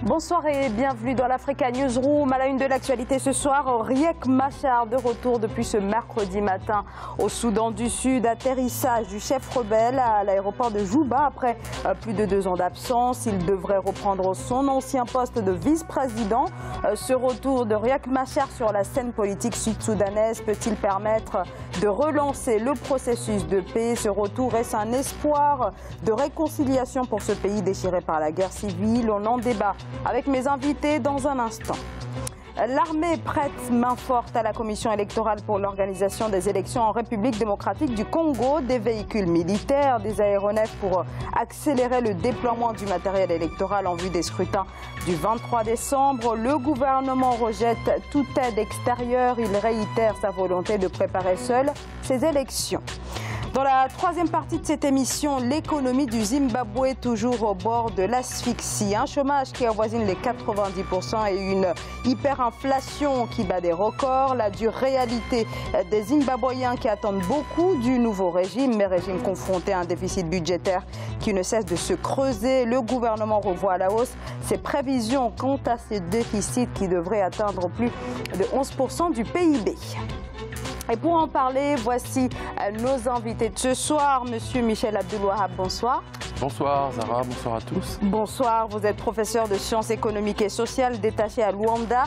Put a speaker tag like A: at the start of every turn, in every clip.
A: Bonsoir et bienvenue dans l'Africa Newsroom. À la une de l'actualité ce soir, Riek Machar de retour depuis ce mercredi matin au Soudan du Sud. Atterrissage du chef rebelle à l'aéroport de Juba après plus de 2 ans d'absence. Il devrait reprendre son ancien poste de vice-président. Ce retour de Riek Machar sur la scène politique sud-soudanaise peut-il permettre de relancer le processus de paix? Ce retour est un espoir de réconciliation pour ce pays déchiré par la guerre civile. On en débat avec mes invités dans un instant. L'armée prête main forte à la commission électorale pour l'organisation des élections en République démocratique du Congo. Des véhicules militaires, des aéronefs pour accélérer le déploiement du matériel électoral en vue des scrutins du 23 décembre. Le gouvernement rejette toute aide extérieure. Il réitère sa volonté de préparer seul ces élections. Dans la troisième partie de cette émission, l'économie du Zimbabwe toujours au bord de l'asphyxie. Un chômage qui avoisine les 90% et une hyperinflation qui bat des records. La dure réalité des Zimbabwéens qui attendent beaucoup du nouveau régime, mais régime confronté à un déficit budgétaire qui ne cesse de se creuser. Le gouvernement revoit à la hausse ses prévisions quant à ce déficit qui devrait atteindre plus de 11% du PIB. Et pour en parler, voici nos invités de ce soir. Monsieur Michel Abdoulouahab, bonsoir.
B: Bonsoir Zara, bonsoir à tous.
A: Bonsoir, vous êtes professeur de sciences économiques et sociales détaché à Luanda,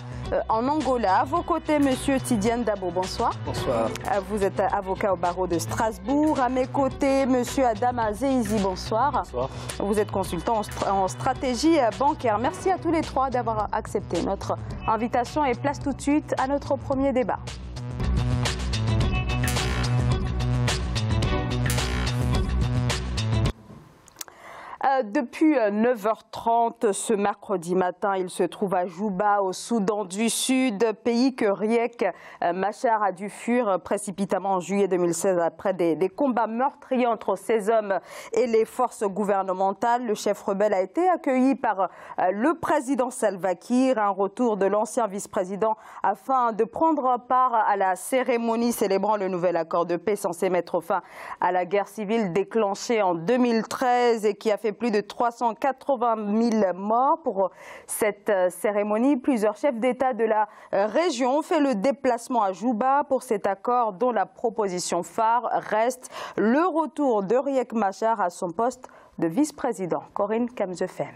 A: en Angola. À vos côtés, monsieur Tidiane Dabo, bonsoir.
C: Bonsoir.
A: Vous êtes avocat au barreau de Strasbourg. À mes côtés, monsieur Adama Zeizi, bonsoir.
C: Bonsoir.
A: Vous êtes consultant en stratégie bancaire. Merci à tous les trois d'avoir accepté notre invitation et place tout de suite à notre premier débat. Depuis 9h30 ce mercredi matin, il se trouve à Juba, au Soudan du Sud, pays que Riek Machar a dû fuir précipitamment en juillet 2016 après des combats meurtriers entre ses hommes et les forces gouvernementales. Le chef rebelle a été accueilli par le président Salva Kiir, un retour de l'ancien vice-président afin de prendre part à la cérémonie célébrant le nouvel accord de paix censé mettre fin à la guerre civile déclenchée en 2013 et qui a fait plus de 380 000 morts. Pour cette cérémonie, plusieurs chefs d'État de la région ont fait le déplacement à Juba pour cet accord dont la proposition phare reste le retour de Riek Machar à son poste de vice-président. Corinne Kamzefem.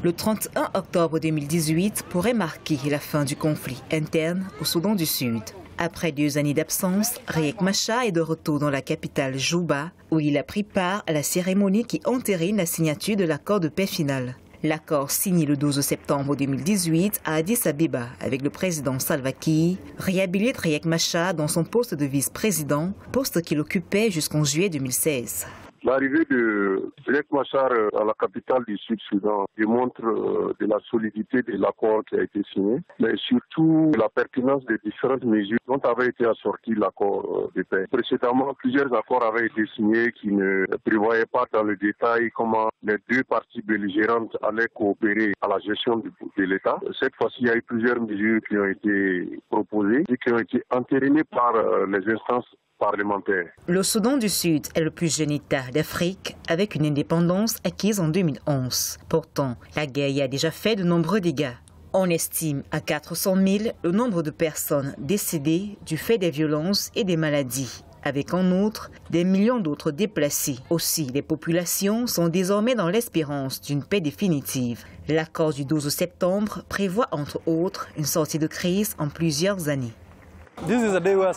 D: Le 31 octobre 2018 pourrait marquer la fin du conflit interne au Soudan du Sud. Après 2 années d'absence, Riek Machar est de retour dans la capitale Juba, où il a pris part à la cérémonie qui entérine la signature de l'accord de paix final. L'accord signé le 12 septembre 2018 à Addis Abeba avec le président Salva Kiir réhabilite Riek Machar dans son poste de vice-président, poste qu'il occupait jusqu'en juillet 2016.
E: L'arrivée de Riek Machar à la capitale du Sud-Soudan démontre de la solidité de l'accord qui a été signé, mais surtout la pertinence des différentes mesures dont avait été assorti l'accord de paix. Précédemment, plusieurs accords avaient été signés qui ne prévoyaient pas dans le détail comment les 2 parties belligérantes allaient coopérer à la gestion de l'État. Cette fois-ci, il y a eu plusieurs mesures qui ont été proposées et qui ont été entérinées par les instances parlementaire.
D: Le Soudan du Sud est le plus jeune État d'Afrique avec une indépendance acquise en 2011. Pourtant, la guerre y a déjà fait de nombreux dégâts. On estime à 400 000 le nombre de personnes décédées du fait des violences et des maladies, avec en outre des millions d'autres déplacés. Aussi, les populations sont désormais dans l'espérance d'une paix définitive. L'accord du 12 septembre prévoit entre autres une sortie de crise en plusieurs années.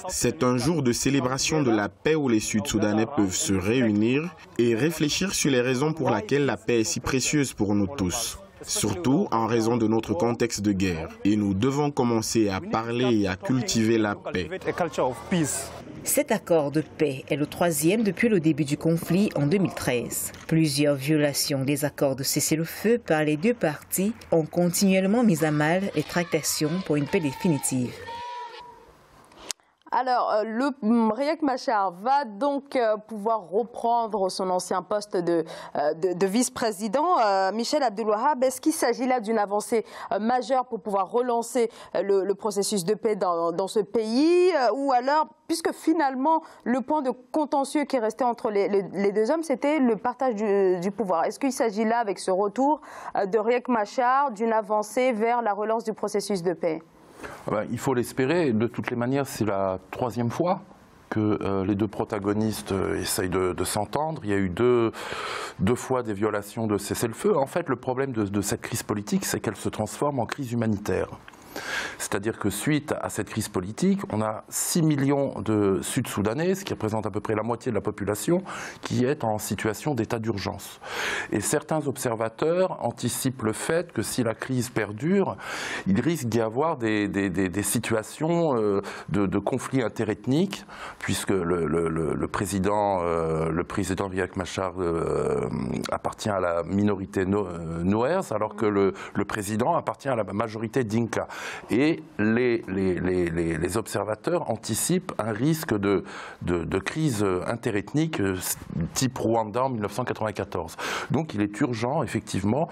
F: C'est un jour de célébration de la paix où les Sud-Soudanais peuvent se réunir et réfléchir sur les raisons pour lesquelles la paix est si précieuse pour nous tous. Surtout en raison de notre contexte de guerre. Et nous devons commencer à parler et à cultiver la paix.
D: Cet accord de paix est le 3e depuis le début du conflit en 2013. Plusieurs violations des accords de cessez-le-feu par les 2 parties ont continuellement mis à mal les tractations pour une paix définitive.
A: Alors, Riek Machar va donc pouvoir reprendre son ancien poste de vice-président. Michel Abdulwahab, est-ce qu'il s'agit là d'une avancée majeure pour pouvoir relancer le processus de paix dans ce pays? Ou alors, puisque finalement, le point de contentieux qui restait entre les deux hommes, c'était le partage du pouvoir. Est-ce qu'il s'agit là, avec ce retour de Riek Machar, d'une avancée vers la relance du processus de paix?
B: Il faut l'espérer. De toutes les manières, c'est la troisième fois que les deux protagonistes essayent de s'entendre. Il y a eu deux fois des violations de cessez-le-feu. En fait, le problème de cette crise politique, c'est qu'elle se transforme en crise humanitaire. C'est-à-dire que suite à cette crise politique, on a 6 millions de Sud-Soudanais, ce qui représente à peu près la moitié de la population, qui est en situation d'état d'urgence. Et certains observateurs anticipent le fait que si la crise perdure, il risque d'y avoir des situations de conflits interethniques, puisque le président Riek Machar appartient à la minorité Nuers, alors que le président appartient à la majorité Dinka. Et les observateurs anticipent un risque de crise interethnique type Rwanda en 1994. Donc il est urgent, effectivement,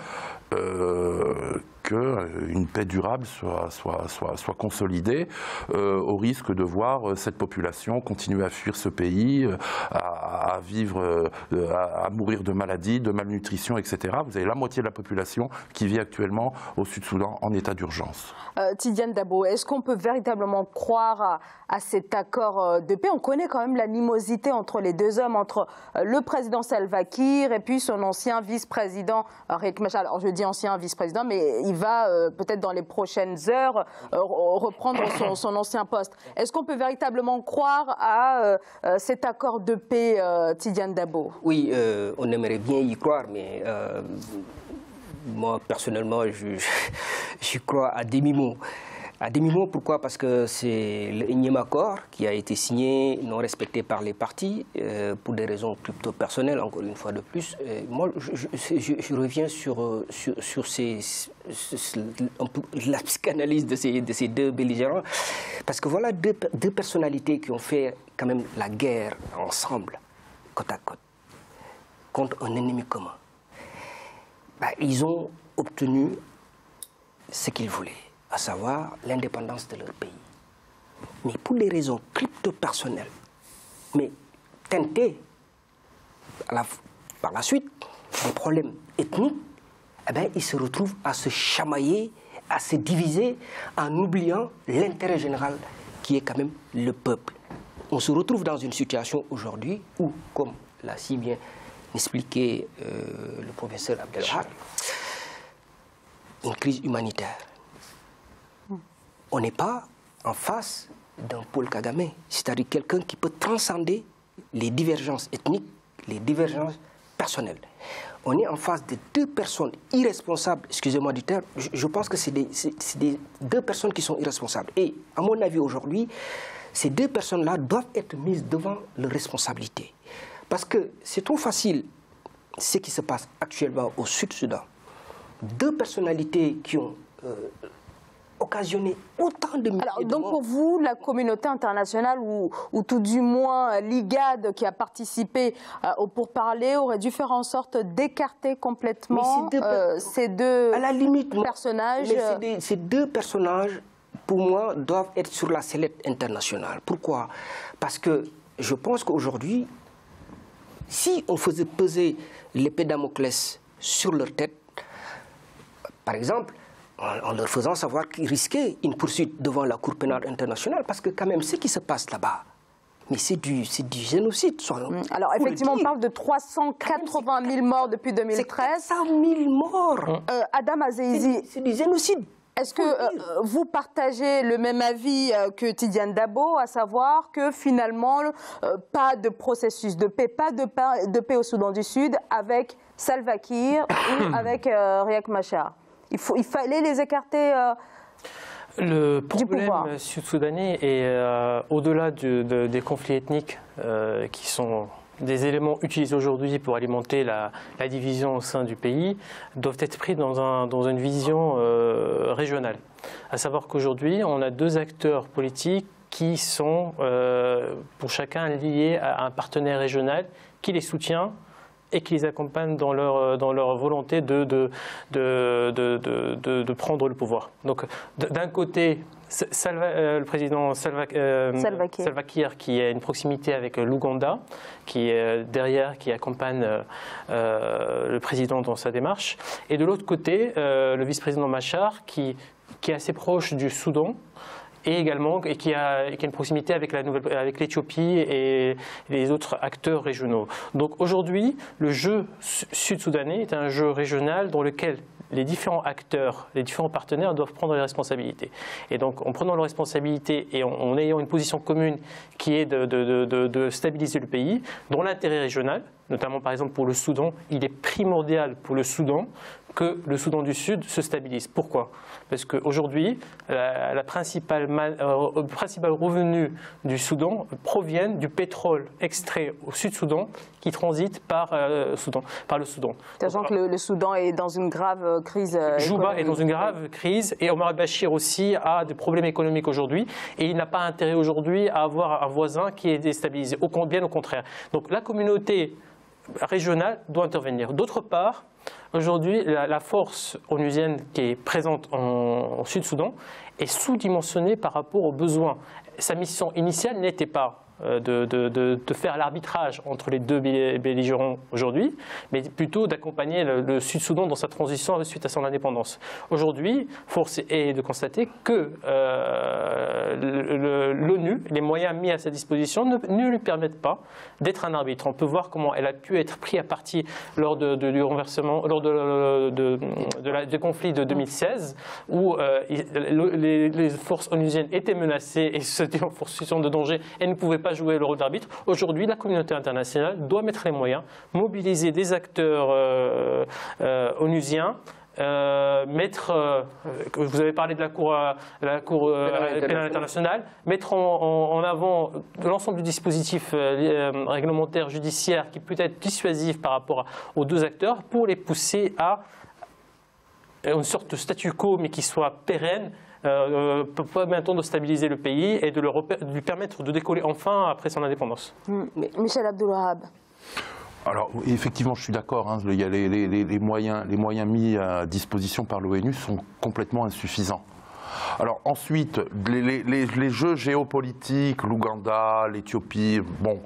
B: qu'une paix durable soit consolidée, au risque de voir cette population continuer à fuir ce pays, à vivre, à mourir de maladies, de malnutrition, etc. Vous avez la moitié de la population qui vit actuellement au Sud-Soudan en état d'urgence.
A: Tidiane Dabo, est-ce qu'on peut véritablement croire à cet accord de paix? On connaît quand même l'animosité entre les deux hommes, entre le président Salva Kiir et puis son ancien vice-président Riek Machar. Alors je dis ancien vice-président, mais il va peut-être dans les prochaines heures reprendre son ancien poste. Est-ce qu'on peut véritablement croire à cet accord de paix, Tidiane Dabo?
C: Oui, on aimerait bien y croire, mais moi, personnellement, je crois à demi-mot. À demi-mot, pourquoi? Parce que c'est le énième accord qui a été signé, non respecté par les partis, pour des raisons plutôt personnelles, encore une fois de plus. Moi, je reviens sur la psychanalyse de ces deux belligérants, parce que voilà deux personnalités qui ont fait quand même la guerre ensemble, côte à côte, contre un ennemi commun. Ils ont obtenu ce qu'ils voulaient, à savoir l'indépendance de leur pays. Mais pour des raisons crypto-personnelles, mais teintées par la suite des problèmes ethniques, ils se retrouvent à se chamailler, à se diviser en oubliant l'intérêt général qui est quand même le peuple. On se retrouve dans une situation aujourd'hui où, comme l'a si bien expliqué le professeur Abdelwahab, une crise humanitaire. On n'est pas en face d'un Paul Kagame, c'est-à-dire quelqu'un qui peut transcender les divergences ethniques, les divergences personnelles. On est en face de deux personnes irresponsables, excusez-moi du terme, je pense que c'est deux personnes qui sont irresponsables. Et à mon avis aujourd'hui, ces deux personnes-là doivent être mises devant leurs responsabilités. Parce que c'est trop facile ce qui se passe actuellement au Sud-Soudan. Deux personnalités qui ont occasionné autant de milliers de morts.
A: Donc pour vous, la communauté internationale ou tout du moins l'IGAD qui a participé au pourparlers aurait dû faire en sorte d'écarter complètement ces deux
C: à la limite,
A: personnages.
C: Mais ces deux personnages, pour moi, doivent être sur la sellette internationale. Pourquoi? Parce que je pense qu'aujourd'hui, si on faisait peser l'épée Damoclès sur leur tête, par exemple, en leur faisant savoir qu'ils risquaient une poursuite devant la Cour pénale internationale, parce que quand même, ce qui se passe là-bas, mais c'est du génocide.
A: Alors effectivement, on parle de 380 000 morts depuis 2013.
C: C'est 100 000 morts.
A: Adam Azeizi,
C: c'est du génocide.
A: Est-ce que vous partagez le même avis que Tidiane Dabo, à savoir que finalement, pas de processus de paix, pas de paix au Soudan du Sud avec Salva Kiir ou avec Riek Machar? Il fallait les écarter
G: Le problème sud-soudanais est au-delà des conflits ethniques qui sont des éléments utilisés aujourd'hui pour alimenter la division au sein du pays, doivent être pris dans une vision régionale. À savoir qu'aujourd'hui, on a deux acteurs politiques qui sont pour chacun liés à un partenaire régional qui les soutient et qui les accompagne dans leur volonté de prendre le pouvoir. Donc d'un côté, le président Salva Kiir, qui a une proximité avec l'Ouganda, qui est derrière, qui accompagne le président dans sa démarche. Et de l'autre côté, le vice-président Machar, qui est assez proche du Soudan, et également qui a une proximité avec l'Éthiopie et les autres acteurs régionaux. Donc aujourd'hui, le jeu sud-soudanais est un jeu régional dans lequel les différents acteurs, les différents partenaires doivent prendre les responsabilités. Et donc, en prenant leurs responsabilités et en ayant une position commune qui est de stabiliser le pays, dans l'intérêt régional, notamment par exemple pour le Soudan, il est primordial pour le Soudan que le Soudan du Sud se stabilise. Pourquoi? Parce qu'aujourd'hui, le principal revenu du Soudan provient du pétrole extrait au Sud-Soudan qui transite par le Soudan.
A: Sachant que le Soudan est dans une grave crise
G: Juba est dans une grave crise et Omar al-Bashir aussi a des problèmes économiques aujourd'hui et il n'a pas intérêt aujourd'hui à avoir un voisin qui est déstabilisé, bien au contraire. Donc la communauté régionale doit intervenir. D'autre part, aujourd'hui, la force onusienne qui est présente en Sud-Soudan est sous-dimensionnée par rapport aux besoins. Sa mission initiale n'était pas de faire l'arbitrage entre les deux belligérants aujourd'hui, mais plutôt d'accompagner le Sud-Soudan dans sa transition suite à son indépendance. Aujourd'hui, force est de constater que l'ONU, les moyens mis à sa disposition ne lui permettent pas d'être un arbitre. On peut voir comment elle a pu être prise à partie lors du renversement, lors du conflit de 2016, où les forces onusiennes étaient menacées et se étaient en situation de danger et ne pouvaient pas jouer le rôle d'arbitre. Aujourd'hui, la communauté internationale doit mettre les moyens, mobiliser des acteurs onusiens, vous avez parlé de la Cour pénale internationale, mettre en avant l'ensemble du dispositif réglementaire judiciaire qui peut être dissuasif par rapport aux deux acteurs pour les pousser à une sorte de statu quo mais qui soit pérenne, pour permettre de stabiliser le pays et de lui permettre de décoller enfin après son indépendance.
A: Michel Abdulwahab.
B: Alors effectivement, je suis d'accord, hein, les moyens mis à disposition par l'ONU sont complètement insuffisants. Alors ensuite, les jeux géopolitiques, l'Ouganda, l'Éthiopie, bon,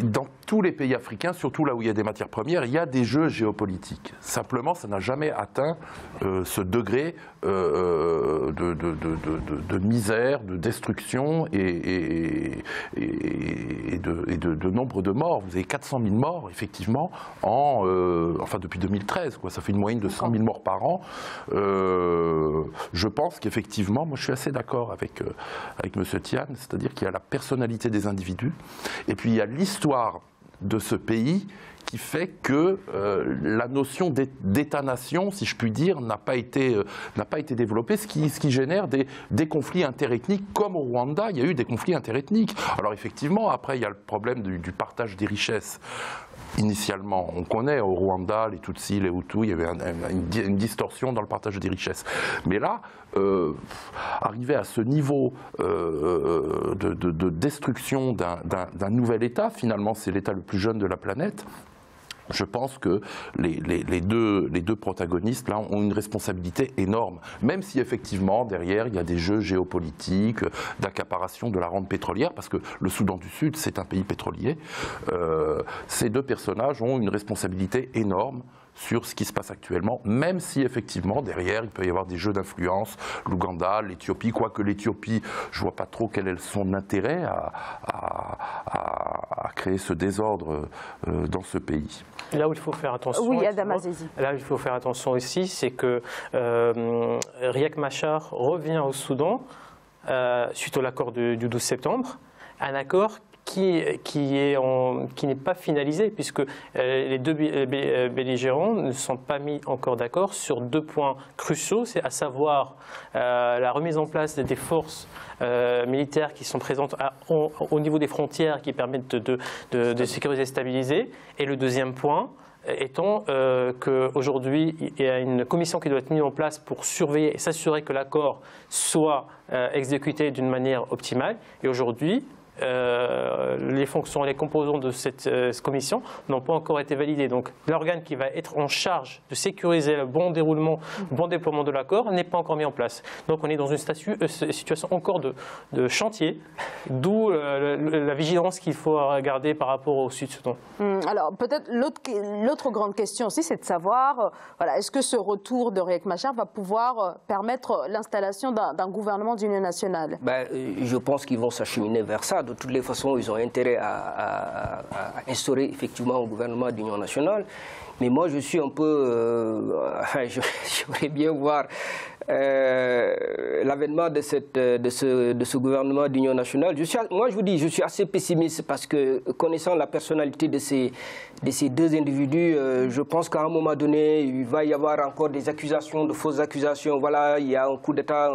B: dans tous les pays africains, surtout là où il y a des matières premières, il y a des jeux géopolitiques. Simplement, ça n'a jamais atteint ce degré de misère, de destruction et de nombre de morts. Vous avez 400 000 morts, effectivement, enfin depuis 2013, quoi. Ça fait une moyenne de 100 000 morts par an. Je pense qu'effectivement, moi je suis assez d'accord avec M. Tian, c'est-à-dire qu'il y a la personnalité des individus, et puis il y a l'histoire de ce pays qui fait que la notion d'État-nation, si je puis dire, n'a pas été développée, ce qui génère des conflits interethniques, comme au Rwanda, il y a eu des conflits interethniques. Alors effectivement, après il y a le problème du partage des richesses. Initialement, on connaît au Rwanda, les Tutsis, les Hutus, il y avait une distorsion dans le partage des richesses. Mais là, arriver à ce niveau de destruction d'un nouvel État, finalement c'est l'État le plus jeune de la planète, je pense que les deux protagonistes là, ont une responsabilité énorme, même si effectivement derrière il y a des jeux géopolitiques, d'accaparation de la rente pétrolière, parce que le Soudan du Sud c'est un pays pétrolier. Ces deux personnages ont une responsabilité énorme sur ce qui se passe actuellement, même si effectivement derrière il peut y avoir des jeux d'influence, l'Ouganda, l'Éthiopie, quoique l'Éthiopie, je ne vois pas trop quel est son intérêt à créer ce désordre dans ce pays.
G: Là où il faut faire attention,
A: oui, Adam Azizi.
G: Là où il faut faire attention aussi, c'est que Riek Machar revient au Soudan suite à l'accord du 12 septembre, un accord qui n'est pas finalisé, puisque les deux belligérants ne sont pas mis encore d'accord sur deux points cruciaux, c'est à savoir la remise en place des forces militaires qui sont présentes au niveau des frontières qui permettent de sécuriser et stabiliser, et le deuxième point, étant qu'aujourd'hui, il y a une commission qui doit être mise en place pour surveiller et s'assurer que l'accord soit exécuté d'une manière optimale. Et aujourd'hui, les fonctions et les composants de cette commission n'ont pas encore été validés. Donc l'organe qui va être en charge de sécuriser le bon déroulement, le bon déploiement de l'accord n'est pas encore mis en place. Donc on est dans une situation encore de chantier, d'où la vigilance qu'il faut garder par rapport au Sud-Soudan.
A: Alors peut-être l'autre grande question aussi, c'est de savoir, voilà, est-ce que ce retour de Riek Machar va pouvoir permettre l'installation d'un gouvernement d'union nationale?
C: Je pense qu'ils vont s'acheminer vers ça. De toutes les façons, ils ont intérêt à instaurer effectivement un gouvernement d'union nationale. Mais moi, je suis un peu... j'aimerais bien voir l'avènement de ce gouvernement d'union nationale. Moi, je vous dis, je suis assez pessimiste parce que, connaissant la personnalité de ces deux individus, je pense qu'à un moment donné, il va y avoir encore des accusations, de fausses accusations. Voilà, il y a un coup d'État,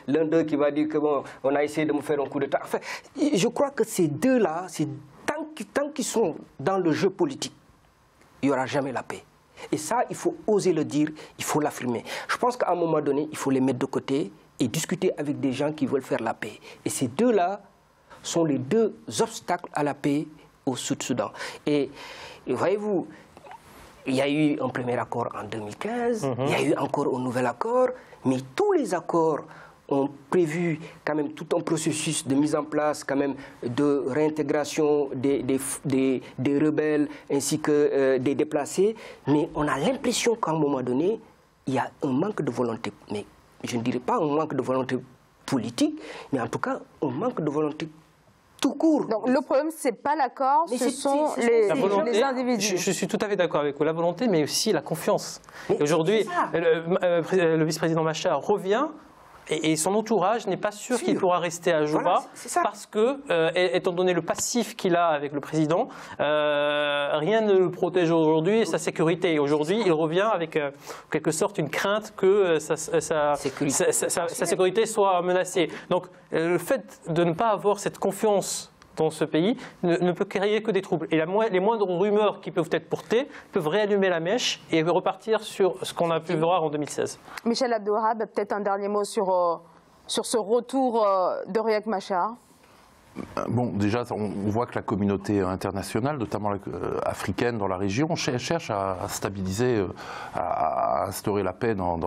C: l'un d'eux qui va dire que bon, on a essayé de me faire un coup d'État. Enfin, je crois que ces deux-là, tant qu'ils sont dans le jeu politique, il n'y aura jamais la paix. Et ça, il faut oser le dire, il faut l'affirmer. Je pense qu'à un moment donné, il faut les mettre de côté et discuter avec des gens qui veulent faire la paix. Et ces deux-là sont les deux obstacles à la paix au Sud-Soudan. Et voyez-vous, il y a eu un premier accord en 2015, il y a eu encore un nouvel accord, mais tous les accords ont prévu quand même tout un processus de mise en place quand même de réintégration des rebelles ainsi que des déplacés. Mais on a l'impression qu'à un moment donné, il y a un manque de volonté. Mais je ne dirais pas un manque de volonté politique, mais en tout cas un manque de volonté tout court.
A: Donc le problème, ce n'est pas l'accord, ce sont les individus.
G: Je suis tout à fait d'accord avec vous. La volonté, mais aussi la confiance. Aujourd'hui, le vice-président Machar revient. Et son entourage n'est pas sûr qu'il pourra rester à Juba parce que, étant donné le passif qu'il a avec le président, rien ne le protège aujourd'hui et sa sécurité. Et aujourd'hui, il revient avec en quelque sorte une crainte que sa sécurité soit menacée. Donc, le fait de ne pas avoir cette confiance dans ce pays ne peut créer que des troubles. Et les moindres rumeurs qui peuvent être portées peuvent réallumer la mèche et repartir sur ce qu'on a pu voir en 2016.
A: Michel Abdouwahab, peut-être un dernier mot sur ce retour de Riek Machar.
B: Bon, déjà, on voit que la communauté internationale, notamment africaine dans la région, cherche à stabiliser, à instaurer la paix dans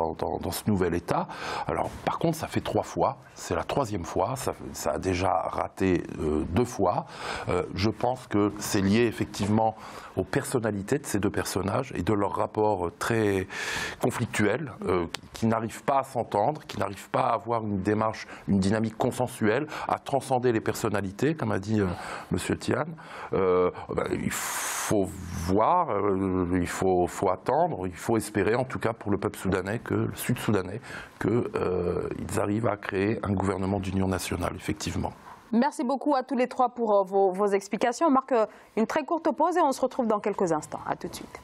B: ce nouvel État. Alors, par contre, ça fait 3 fois. C'est la 3e fois. Ça a déjà raté 2 fois. Je pense que c'est lié effectivement aux personnalités de ces deux personnages et de leur rapport très conflictuel, qui n'arrivent pas à s'entendre, qui n'arrivent pas à avoir une démarche, une dynamique consensuelle, à transcender les personnalités, comme a dit M. Tian. Il faut voir, il faut attendre, il faut espérer, en tout cas pour le peuple soudanais, le sud-soudanais, qu'ils arrivent à créer un gouvernement d'union nationale, effectivement.
A: Merci beaucoup à tous les trois pour vos explications. On marque une très courte pause et on se retrouve dans quelques instants. À tout de suite.